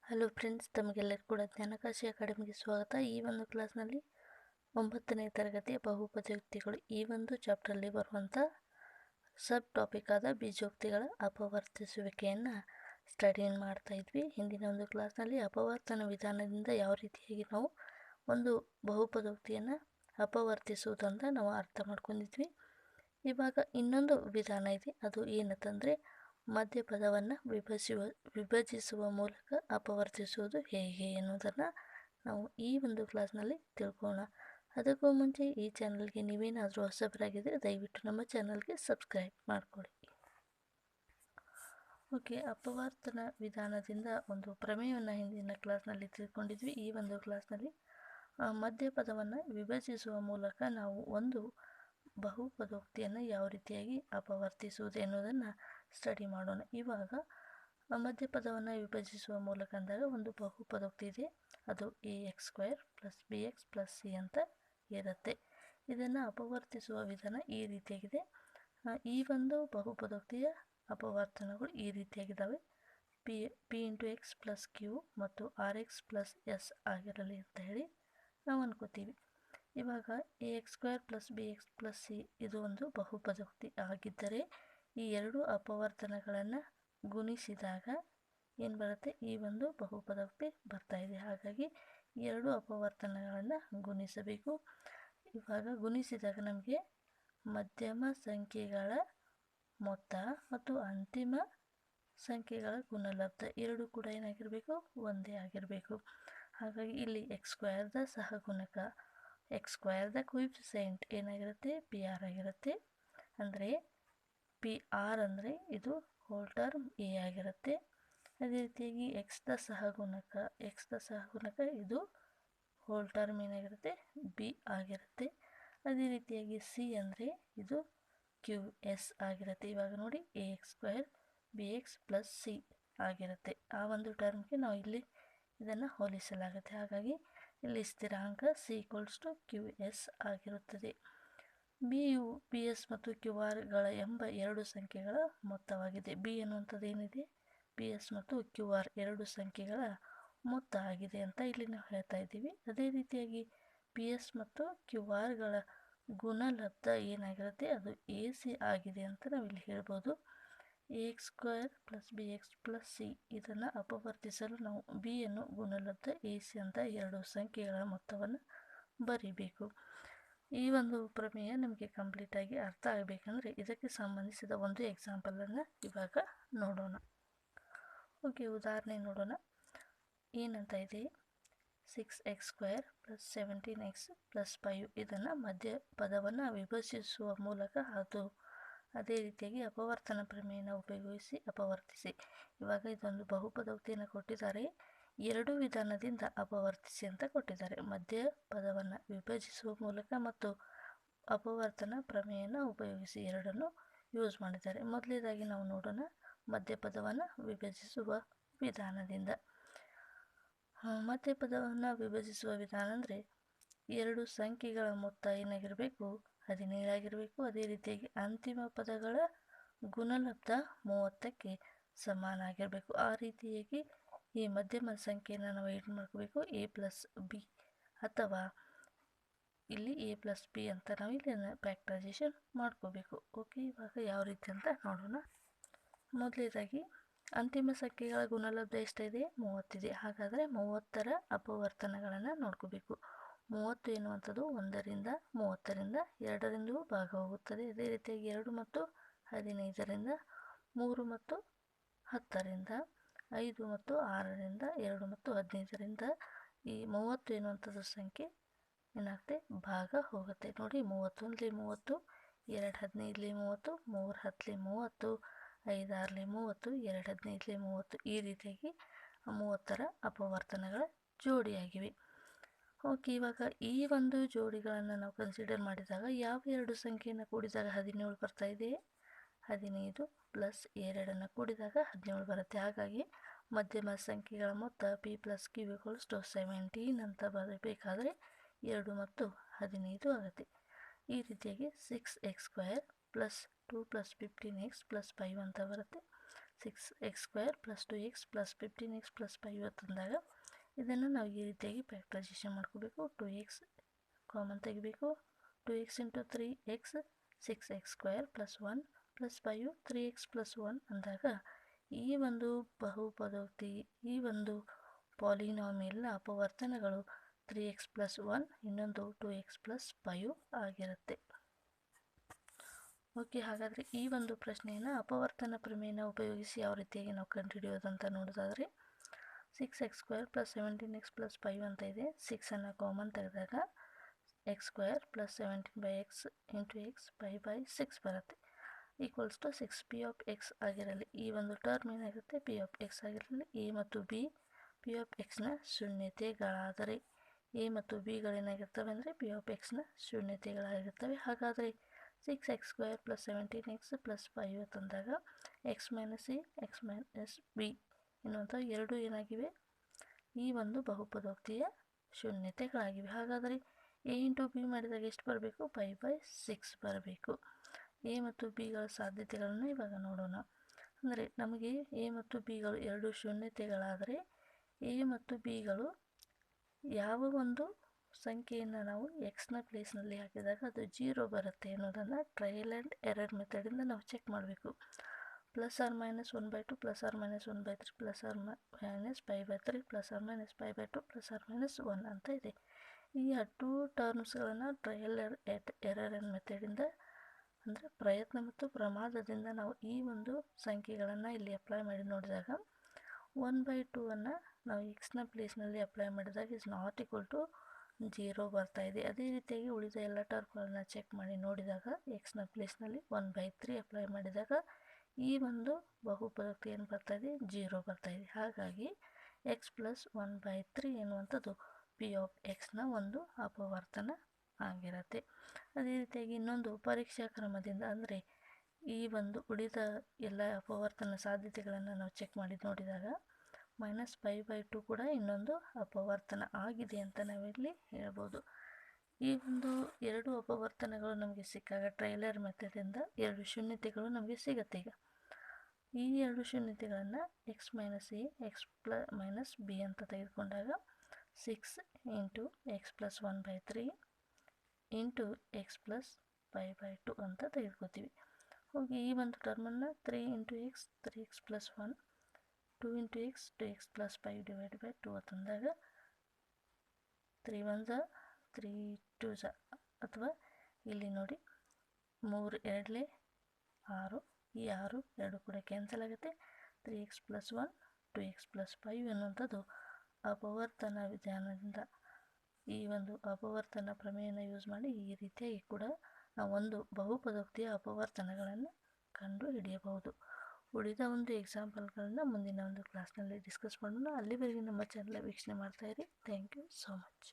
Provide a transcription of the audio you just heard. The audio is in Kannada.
ಹಲೋ ಫ್ರೆಂಡ್ಸ್, ತಮಗೆಲ್ಲರಿಗೂ ಕೂಡ ಜ್ಞಾನಕಾಶಿ ಅಕಾಡೆಮಿಗೆ ಸ್ವಾಗತ. ಈ ಒಂದು ಕ್ಲಾಸ್ನಲ್ಲಿ 9ನೇ ತರಗತಿಯ ಬಹುಪದೋಕ್ತಿಗಳು ಈ ಒಂದು ಚಾಪ್ಟರಲ್ಲಿ ಬರುವಂಥ ಸಬ್ ಟಾಪಿಕ್ ಆದ ಬೀಜೋಕ್ತಿಗಳ ಅಪವರ್ತಿಸುವಿಕೆಯನ್ನು ಸ್ಟಡಿ ಮಾಡ್ತಾ ಇದ್ವಿ. ಹಿಂದಿನ ಒಂದು ಕ್ಲಾಸ್ನಲ್ಲಿ ಅಪವರ್ತನ ವಿಧಾನದಿಂದ ಯಾವ ರೀತಿಯಾಗಿ ನಾವು ಒಂದು ಬಹುಪದೋಕ್ತಿಯನ್ನು ಅಪವರ್ತಿಸುವುದು ಅಂತ ನಾವು ಅರ್ಥ ಮಾಡ್ಕೊಂಡಿದ್ವಿ. ಇವಾಗ ಇನ್ನೊಂದು ವಿಧಾನ ಇದೆ, ಅದು ಏನಂತಂದರೆ ಮಧ್ಯಪದವನ್ನು ವಿಭಜಿಸುವ ಮೂಲಕ ಅಪವರ್ತಿಸುವುದು ಹೇಗೆ ಎನ್ನುವುದನ್ನು ನಾವು ಈ ಒಂದು ಕ್ಲಾಸ್ನಲ್ಲಿ ತಿಳ್ಕೊಳ್ಳೋಣ. ಅದಕ್ಕೂ ಮುಂಚೆ ಈ ಚಾನಲ್ಗೆ ನೀವೇನಾದರೂ ಹೊಸಬರಾಗಿದ್ದರೆ ದಯವಿಟ್ಟು ನಮ್ಮ ಚಾನಲ್ಗೆ ಸಬ್ಸ್ಕ್ರೈಬ್ ಮಾಡಿಕೊಳ್ಳಿ. ಓಕೆ, ಅಪವರ್ತನ ವಿಧಾನದಿಂದ ಒಂದು ಪ್ರಮೇಯವನ್ನು ಹಿಂದಿನ ಕ್ಲಾಸ್ನಲ್ಲಿ ತಿಳ್ಕೊಂಡಿದ್ವಿ. ಈ ಒಂದು ಕ್ಲಾಸ್ನಲ್ಲಿ ಮಧ್ಯಪದವನ್ನು ವಿಭಜಿಸುವ ಮೂಲಕ ನಾವು ಒಂದು ಬಹುಪದೋಕ್ತಿಯನ್ನು ಯಾವ ರೀತಿಯಾಗಿ ಅಪವರ್ತಿಸುವುದು ಎನ್ನುವುದನ್ನು ಸ್ಟಡಿ ಮಾಡೋಣ. ಇವಾಗ ಮಧ್ಯಪದವನ್ನು ವಿಭಜಿಸುವ ಮೂಲಕ ಅಂದಾಗ ಒಂದು ಬಹುಪದೋಕ್ತಿ ಇದೆ, ಅದು ax² + bx + c ಅಂತ ಇರುತ್ತೆ. ಇದನ್ನು ಅಪವರ್ತಿಸುವ ವಿಧಾನ ಈ ರೀತಿಯಾಗಿದೆ. ಈ ಒಂದು ಬಹುಪದೋಕ್ತಿಯ ಅಪವರ್ತನಗಳು ಈ ರೀತಿಯಾಗಿದ್ದಾವೆ: p × x + q ಮತ್ತು rx + s ಆಗಿರಲಿ ಅಂತ ಹೇಳಿ ನಾವು ಅನ್ಕೋತೀವಿ. ಇವಾಗ ax² + bx + c ಇದು ಒಂದು ಬಹುಪದೋಕ್ತಿ ಆಗಿದ್ದರೆ ಈ ಎರಡು ಅಪವರ್ತನಗಳನ್ನು ಗುಣಿಸಿದಾಗ ಏನು ಬರುತ್ತೆ, ಈ ಒಂದು ಬಹುಪದೋಕ್ತಿ ಬರ್ತಾ ಇದೆ. ಹಾಗಾಗಿ ಎರಡು ಅಪವರ್ತನಗಳನ್ನು ಗುಣಿಸಬೇಕು. ಇವಾಗ ಗುಣಿಸಿದಾಗ ನಮಗೆ ಮಧ್ಯಮ ಸಂಖ್ಯೆಗಳ ಮೊತ್ತ ಮತ್ತು ಅಂತಿಮ ಸಂಖ್ಯೆಗಳ ಗುಣಲಬ್ಧ ಎರಡು ಕೂಡ ಏನಾಗಿರಬೇಕು, ಒಂದೇ ಆಗಿರಬೇಕು. ಹಾಗಾಗಿ ಇಲ್ಲಿ x² ಸಹಗುಣಕ, x² ಕೋಎಫಿಷಿಯೆಂಟ್ ಏನಾಗಿರುತ್ತೆ, pr ಆಗಿರುತ್ತೆ. ಅಂದರೆ pr ಅಂದರೆ ಇದು ಹೋಲ್ ಟರ್ಮ್ a ಆಗಿರುತ್ತೆ. ಅದೇ ರೀತಿಯಾಗಿ x ಸಹಗುಣಕ ಇದು ಹೋಲ್ ಟರ್ಮ್ ಏನಾಗಿರುತ್ತೆ, b ಆಗಿರುತ್ತೆ. ಅದೇ ರೀತಿಯಾಗಿ c ಅಂದರೆ ಇದು qs ಆಗಿರುತ್ತೆ. ಇವಾಗ ನೋಡಿ ax² bx + c ಆಗಿರುತ್ತೆ. ಆ ಒಂದು ಟರ್ಮ್ಗೆ ನಾವು ಇಲ್ಲಿ ಇದನ್ನು ಹೋಲಿಸಲಾಗುತ್ತೆ. ಹಾಗಾಗಿ ಇಲ್ಲಿ ಸ್ಥಿರಾಂಕ c = qs ಆಗಿರುತ್ತದೆ. b ಯು ps ಮತ್ತು qrಗಳ ಎಂಬ ಎರಡು ಸಂಖ್ಯೆಗಳ ಮೊತ್ತವಾಗಿದೆ. b ಎನ್ನುವಂಥದ್ದು ಏನಿದೆ, ps ಮತ್ತು qr ಎರಡು ಸಂಖ್ಯೆಗಳ ಮೊತ್ತ ಆಗಿದೆ ಅಂತ ಇಲ್ಲಿ ನಾವು ಹೇಳ್ತಾ ಇದ್ದೀವಿ. ಅದೇ ರೀತಿಯಾಗಿ ps ಮತ್ತು qrಗಳ ಗುಣಲಬ್ಧ ಏನಾಗಿರುತ್ತೆ, ಅದು ac ಆಗಿದೆ ಅಂತ ನಾವು ಇಲ್ಲಿ ಹೇಳ್ಬೋದು. ax² + bx + c ಇದನ್ನು ಅಪವರ್ತಿಸಲು ನಾವು b ಯನ್ನು ಗುಣಲಬ್ಧ ac ಅಂತ ಎರಡು ಸಂಖ್ಯೆಗಳ ಮೊತ್ತವನ್ನು ಬರೀಬೇಕು. ಈ ಒಂದು ಪ್ರಮೇಯ ನಮಗೆ ಕಂಪ್ಲೀಟಾಗಿ ಅರ್ಥ ಆಗಬೇಕಂದ್ರೆ ಇದಕ್ಕೆ ಸಂಬಂಧಿಸಿದ ಒಂದು ಎಕ್ಸಾಂಪಲನ್ನು ಇವಾಗ ನೋಡೋಣ. ಓಕೆ, ಉದಾಹರಣೆ ನೋಡೋಣ. ಏನಂತ ಇದೆ, 6x² + 17x + 5 ಇದನ್ನು ಮಧ್ಯಪದವನ್ನು ವಿಭಜಿಸುವ ಮೂಲಕ ಅದೇ ರೀತಿಯಾಗಿ ಅಪವರ್ತನ ಪ್ರಮೇಯನ ಉಪಯೋಗಿಸಿ ಅಪವರ್ತಿಸಿ. ಇವಾಗ ಇದೊಂದು ಬಹುಪದೋಕ್ತಿಯನ್ನು ಕೊಟ್ಟಿದ್ದಾರೆ, ಎರಡು ವಿಧಾನದಿಂದ ಅಪವರ್ತಿಸಿ ಅಂತ ಕೊಟ್ಟಿದ್ದಾರೆ. ಮಧ್ಯಪದವನ್ನು ವಿಭಜಿಸುವ ಮೂಲಕ ಮತ್ತು ಅಪವರ್ತನ ಪ್ರಮೇಯನ ಉಪಯೋಗಿಸಿ ಎರಡನ್ನು ಯೂಸ್ ಮಾಡಿದ್ದಾರೆ. ಮೊದಲನೇದಾಗಿ ನಾವು ನೋಡೋಣ ಮಧ್ಯಪದವನ್ನು ವಿಭಜಿಸುವ ವಿಧಾನದಿಂದ. ಮಧ್ಯಪದವನ್ನು ವಿಭಜಿಸುವ ವಿಧಾನ ಅಂದರೆ ಎರಡು ಸಂಖ್ಯೆಗಳ ಮೊತ್ತ ಏನಾಗಿರಬೇಕು, 17 ಆಗಿರಬೇಕು. ಅದೇ ರೀತಿಯಾಗಿ ಅಂತಿಮ ಪದಗಳ ಗುಣಲಬ್ಧ 30ಕ್ಕೆ ಸಮಾನಾಗಿರಬೇಕು. ಆ ರೀತಿಯಾಗಿ ಈ ಮಧ್ಯಮ ಸಂಖ್ಯೆಯನ್ನು ನಾವು ಏನು ಮಾಡ್ಕೋಬೇಕು, a + b ಅಥವಾ ಇಲ್ಲಿ a + b ಅಂತ ನಾವು ಇಲ್ಲಿ ಫ್ಯಾಕ್ಟರೈಸೇಷನ್ ಮಾಡ್ಕೋಬೇಕು. ಓಕೆ, ಇವಾಗ ಯಾವ ರೀತಿ ಅಂತ ನೋಡೋಣ. ಮೊದಲನೇದಾಗಿ ಅಂತಿಮ ಸಂಖ್ಯೆಗಳ ಗುಣಲಬ್ಧ ಎಷ್ಟಿದೆ, 30 ಇದೆ. ಹಾಗಾದರೆ 30ರ ಅಪವರ್ತನಗಳನ್ನು ನೋಡ್ಕೋಬೇಕು. 30 ಎನ್ನುವಂಥದ್ದು 1ರಿಂದ 30ರಿಂದ 2ರಿಂದಲೂ ಭಾಗ ಹೋಗುತ್ತದೆ. ಅದೇ ರೀತಿಯಾಗಿ 2 ಮತ್ತು 15ರಿಂದ, 3 ಮತ್ತು 10ರಿಂದ, 5 ಮತ್ತು 6ರಿಂದ, 2 ಮತ್ತು 15ರಿಂದ ಈ 30 ಎನ್ನುವಂಥದ್ದು ಸಂಖ್ಯೆ ಏನಾಗುತ್ತೆ, ಭಾಗ ಹೋಗುತ್ತೆ. ನೋಡಿ, 31ಲಿ 30, 2 15ಲಿ 30, 3 10ಲಿ 30, 5 6ಲಿ 30, 2 15ಲಿ 30 ಈ ರೀತಿಯಾಗಿ 30ರ ಅಪವರ್ತನಗಳ ಜೋಡಿಯಾಗಿವೆ. ಓಕೆ, ಇವಾಗ ಈ ಒಂದು ಜೋಡಿಗಳನ್ನು ನಾವು ಕನ್ಸಿಡರ್ ಮಾಡಿದಾಗ ಯಾವ ಎರಡು ಸಂಖ್ಯೆಯನ್ನು ಕೂಡಿದಾಗ 17 ಬರ್ತಾ ಇದೆ, 15 + 2 ಕೂಡಿದಾಗ 17 ಬರುತ್ತೆ. ಹಾಗಾಗಿ ಮಧ್ಯಮ ಸಂಖ್ಯೆಗಳ ಮೊತ್ತ p + q = 17 ಅಂತ ಬರಬೇಕಾದ್ರೆ 2 ಮತ್ತು 15 ಆಗುತ್ತೆ. ಈ ರೀತಿಯಾಗಿ 6x² + 2 + 15x + 5 ಅಂತ ಬರುತ್ತೆ. 6x² + 2x + 15x + 5 ತಂದಾಗ ಇದನ್ನು ನಾವು ಈ ರೀತಿಯಾಗಿ ಫ್ಯಾಕ್ಟರೈಸೇಷನ್ ಮಾಡ್ಕೋಬೇಕು. 2x ಕಾಮನ್ ತೆಗಿಬೇಕು. 2x × 3x 6x² + 1 + 5 3x + 1 ಅಂದಾಗ ಈ ಒಂದು ಬಹುಪದೋಕ್ತಿ, ಈ ಒಂದು ಪಾಲಿನಾಮಿಯಲ್ನ ಅಪವರ್ತನಗಳು 3x + 1 ಇನ್ನೊಂದು 2x + 5 ಆಗಿರುತ್ತೆ. ಓಕೆ, ಹಾಗಾದರೆ ಈ ಒಂದು ಪ್ರಶ್ನೆಯನ್ನು ಅಪವರ್ತನ ಪ್ರಮೇಯನ ಉಪಯೋಗಿಸಿ ಯಾವ ರೀತಿಯಾಗಿ ನಾವು ಕಂಡುಹಿಡಿಯೋದಂತ ನೋಡೋದಾದರೆ 6x² + 17x + 5 ಅಂತ ಇದೆ. 6ಅನ್ನು ಕಾಮನ್ ತೆಗೆದಾಗ x² + 17/x × x 5/6 ಬರುತ್ತೆ ಈಕ್ವಲ್ಸ್ ಟು 6 p(x) ಆಗಿರಲಿ. ಈ ಒಂದು ಟರ್ಮ್ ಏನಾಗುತ್ತೆ p(x) ಆಗಿರಲಿ. a ಮತ್ತು b p(x)ನ ಶೂನ್ಯತೆಗಳಾದರೆ a ಮತ್ತು bಗಳೇನಾಗಿರ್ತವೆ ಅಂದರೆ p(x)ನ ಶೂನ್ಯತೆಗಳಾಗಿರ್ತವೆ. ಹಾಗಾದರೆ 6x² + 17x + 5 ತಂದಾಗ x - a x - b ಎನ್ನುವಂಥ ಎರಡು ಏನಾಗಿವೆ ಈ ಒಂದು ಬಹುಪದೋಕ್ತಿಯ ಶೂನ್ಯತೆಗಳಾಗಿವೆ. ಹಾಗಾದರೆ a × b ಮಾಡಿದಾಗ ಎಷ್ಟು ಬರಬೇಕು 5/6 ಬರಬೇಕು. a ಮತ್ತು bಗಳ ಸಾಧ್ಯತೆಗಳನ್ನು ಇವಾಗ ನೋಡೋಣ. ಅಂದರೆ ನಮಗೆ a ಮತ್ತು bಗಳು ಎರಡು ಶೂನ್ಯತೆಗಳಾದರೆ a ಮತ್ತು bಗಳು ಯಾವ ಒಂದು ಸಂಖ್ಯೆಯನ್ನು ನಾವು ಎಕ್ಸ್ನ ಪ್ಲೇಸ್ನಲ್ಲಿ ಹಾಕಿದಾಗ ಅದು 0 ಬರುತ್ತೆ ಅನ್ನೋದನ್ನು ಟ್ರಯಲ್ ಆ್ಯಂಡ್ ಎರರ್ ಮೆಥಡಿಂದ ನಾವು ಚೆಕ್ ಮಾಡಬೇಕು. ±1/2 ±1/3 ±5/3 ±5/2 ±1 ಅಂತ ಇದೆ. ಈ 2 ಟರ್ಮ್ಸ್ಗಳನ್ನು ಟ್ರಯಲ್ ಎರರ್ ಮೆಥಡಿಂದ ಅಂದರೆ ಪ್ರಯತ್ನ ಮತ್ತು ಪ್ರಮಾದದಿಂದ ನಾವು ಈ ಒಂದು ಸಂಖ್ಯೆಗಳನ್ನು ಇಲ್ಲಿ ಅಪ್ಲೈ ಮಾಡಿ ನೋಡಿದಾಗ 1/2 ನಾವು ಎಕ್ಸ್ನ ಪ್ಲೇಸ್ನಲ್ಲಿ ಅಪ್ಲೈ ಮಾಡಿದಾಗ ಇಸ್ ನಾಟ್ ಈಕ್ವಲ್ ಟು 0 ಬರ್ತಾ ಇದೆ. ಅದೇ ರೀತಿಯಾಗಿ ಉಳಿದ ಎಲ್ಲ ಟರ್ಮ್ಗಳನ್ನು ಚೆಕ್ ಮಾಡಿ ನೋಡಿದಾಗ ಎಕ್ಸ್ನ ಪ್ಲೇಸ್ನಲ್ಲಿ 1/3 ಅಪ್ಲೈ ಮಾಡಿದಾಗ ಈ ಒಂದು ಬಹುಪದೋಕ್ತಿ ಏನು ಬರ್ತಾ ಇದೆ 0 ಬರ್ತಾ ಇದೆ. ಹಾಗಾಗಿ x + 1/3 ಎನ್ನುವಂಥದ್ದು p(x)ನ ಒಂದು ಅಪವರ್ತನ ಆಗಿರುತ್ತೆ. ಅದೇ ರೀತಿಯಾಗಿ ಇನ್ನೊಂದು ಪರೀಕ್ಷಾ ಕ್ರಮದಿಂದ ಅಂದರೆ ಈ ಒಂದು ಉಳಿದ ಎಲ್ಲ ಅಪವರ್ತನ ಸಾಧ್ಯತೆಗಳನ್ನು ನಾವು ಚೆಕ್ ಮಾಡಿ ನೋಡಿದಾಗ -5/2 ಕೂಡ ಇನ್ನೊಂದು ಅಪವರ್ತನ ಆಗಿದೆ ಅಂತ ನಾವಿಲ್ಲಿ ಹೇಳ್ಬೋದು. ಈ ಒಂದು ಎರಡು ಅಪವರ್ತನಗಳು ನಮಗೆ ಸಿಕ್ಕಾಗ ಟ್ರೈಲರ್ ಮೆಥಡಿಂದ ಎರಡು ಶೂನ್ಯತೆಗಳು ನಮಗೆ ಸಿಗುತ್ತೆ. ಈಗ ಈ ಎರಡು ಶೂನ್ಯತೆಗಳನ್ನು x - a x - b ಅಂತ ತೆಗೆದುಕೊಂಡಾಗ 6 × x + 1/3 × x + 5/2 ಅಂತ ತೆಗೆದುಕೊತೀವಿ. ಹೋಗಿ ಈ ಒಂದು ಟರ್ಮನ್ನು 3 × x 3x + 1 2 × x 2x + 5 / 2 ತಂದಾಗ 3 1s 3 2s ಅಥವಾ ಇಲ್ಲಿ ನೋಡಿ 3 2 6 ಈ 6 2 ಕೂಡ ಕ್ಯಾನ್ಸಲ್ ಆಗುತ್ತೆ. 3x + 1 2x + 5 ಅನ್ನುವಂಥದ್ದು ಅಪವರ್ತನ ವಿಧಾನದಿಂದ ಈ ಒಂದು ಅಪವರ್ತನ ಪ್ರಮೇಯನ ಯೂಸ್ ಮಾಡಿ ಈ ರೀತಿಯಾಗಿ ಕೂಡ ನಾವು ಒಂದು ಬಹುಪದೋಕ್ತಿಯ ಅಪವರ್ತನಗಳನ್ನು ಕಂಡು ಹಿಡಿಯಬಹುದು. ಉಳಿದ ಒಂದು ಎಕ್ಸಾಂಪಲ್ಗಳನ್ನು ಮುಂದಿನ ಒಂದು ಕ್ಲಾಸ್ನಲ್ಲಿ ಡಿಸ್ಕಸ್ ಮಾಡೋಣ. ಅಲ್ಲಿವರೆಗೆ ನಮ್ಮ ಚಾನಲ್ ವೀಕ್ಷಣೆ ಮಾಡ್ತಾಯಿರಿ. Thank you so much.